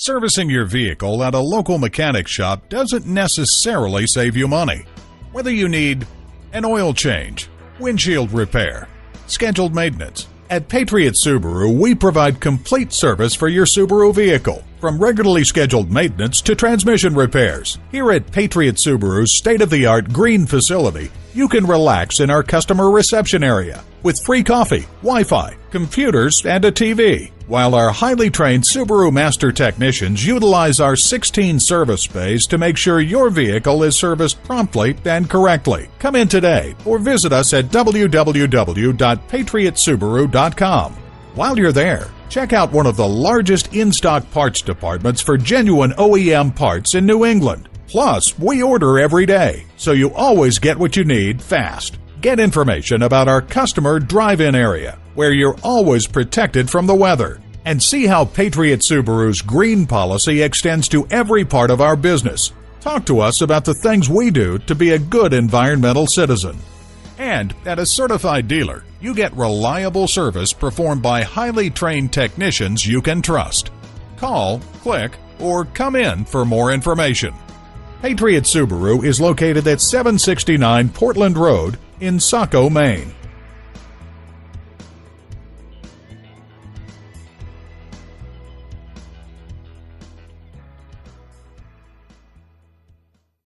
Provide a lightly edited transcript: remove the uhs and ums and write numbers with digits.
Servicing your vehicle at a local mechanic shop doesn't necessarily save you money. Whether you need an oil change, windshield repair, scheduled maintenance, at Patriot Subaru, we provide complete service for your Subaru vehicle, from regularly scheduled maintenance to transmission repairs. Here at Patriot Subaru's state-of-the-art green facility, you can relax in our customer reception area with free coffee, Wi-Fi, computers, and a TV, while our highly trained Subaru master technicians utilize our 16 service bays to make sure your vehicle is serviced promptly and correctly. Come in today or visit us at www.patriotsubaru.com. While you're there, check out one of the largest in-stock parts departments for genuine OEM parts in New England. Plus, we order every day, so you always get what you need fast. Get information about our customer drive-in area, where you're always protected from the weather. And see how Patriot Subaru's green policy extends to every part of our business. Talk to us about the things we do to be a good environmental citizen. And at a certified dealer, you get reliable service performed by highly trained technicians you can trust. Call, click, or come in for more information. Patriot Subaru is located at 769 Portland Road in Saco, Maine.